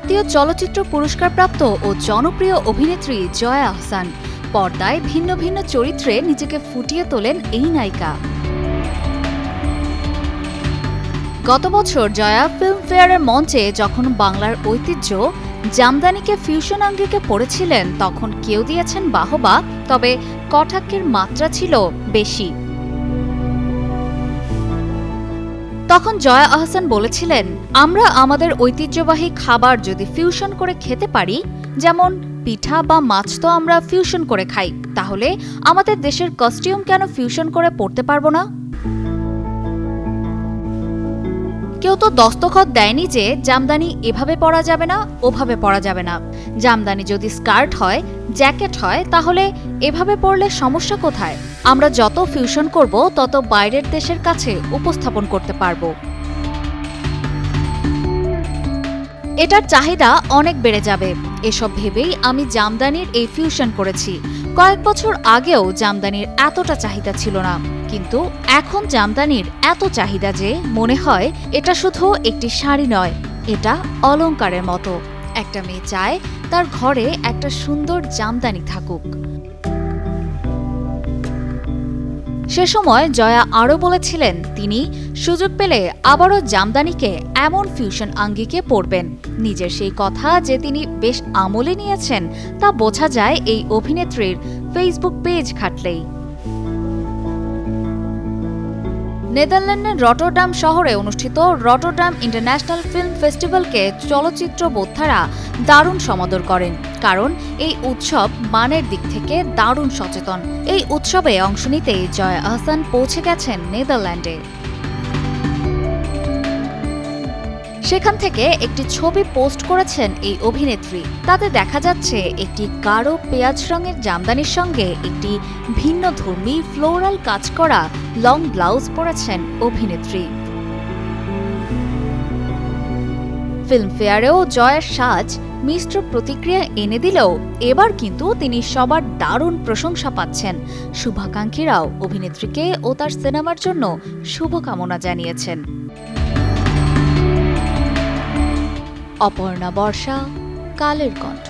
জাতীয় চলচ্চিত্র পুরস্কারপ্রাপ্ত ও জনপ্রিয় অভিনেত্রী জয়া আহসান পর্দায় ভিন্ন ভিন্ন চরিত্রে নিজেকে ফুটিয়ে তোলেন এই নায়িকা। গত বছর জয়া ফিল্মফেয়ারের মঞ্চে যখন বাংলার ঐতিহ্য জামদানিকে ফিউশন আঙ্গিকে পড়েছিলেন তখন কেউ দিয়েছেন বাহবা, তবে কটাক্ষের মাত্রা ছিল বেশি। তখন জয়া আহসান বলেছিলেন, আমরা আমাদের ঐতিহ্যবাহী খাবার যদি ফিউশন করে খেতে পারি, যেমন পিঠা বা মাছ তো আমরা ফিউশন করে খাই, তাহলে আমাদের দেশের কস্টিউম কেন ফিউশন করে পরতে পারবো না? কেউ তো দস্তখত দেয়নি যে জামদানি এভাবে পরা যাবে না, ওভাবে পরা যাবে না। জামদানি যদি স্কার্ট হয়, জ্যাকেট হয়, তাহলে এভাবে পরলে সমস্যা কোথায়? আমরা যত ফিউশন করব তত বাইরের দেশের কাছে উপস্থাপন করতে পারবো। এটার চাহিদা অনেক বেড়ে যাবে। এসব ভেবেই আমি জামদানির এই ফিউশন করেছি। কয়েক বছর আগেও জামদানির এতটা চাহিদা ছিল না, কিন্তু এখন জামদানির এত চাহিদা যে মনে হয় এটা শুধু একটি শাড়ি নয়, এটা অলংকারের মতো। একটা মেয়ে চায় তার ঘরে একটা সুন্দর জামদানি থাকুক। সে সময় জয়া আরও বলেছিলেন, তিনি সুযোগ পেলে আবারও জামদানিকে এমন ফিউশন আঙ্গিকে পরবেন। নিজের সেই কথা যে তিনি বেশ আমলে নিয়েছেন তা বোঝা যায় এই অভিনেত্রীর ফেসবুক পেজ ঘাটলেই। নেদারল্যান্ডের রটারডাম শহরে অনুষ্ঠিত রটারডাম ইন্টারন্যাশনাল ফিল্ম ফেস্টিভ্যালকে চলচ্চিত্র বোদ্ধারা দারুণ সমাদর করেন, কারণ এই উৎসব মানের দিক থেকে দারুণ সচেতন। এই উৎসবে অংশ নিতে জয়া আহসান পৌঁছে গেছেন নেদারল্যান্ডে। সেখান থেকে একটি ছবি পোস্ট করেছেন এই অভিনেত্রী। তাতে দেখা যাচ্ছে একটি গাঢ় পেঁয়াজ রঙের জামদানির সঙ্গে একটি ভিন্নধর্মী ফ্লোরাল কাজ করা লং ব্লাউজ পরেছেন অভিনেত্রী। ফিল্মফেয়ারেও জয়ার সাজ মিশ্র প্রতিক্রিয়া এনে দিলেও এবার কিন্তু তিনি সবার দারুণ প্রশংসা পাচ্ছেন। শুভাকাঙ্ক্ষীরাও অভিনেত্রীকে ও তার সিনেমার জন্য শুভকামনা জানিয়েছেন। অপর্ণা বর্ষা, কালের কণ্ঠ।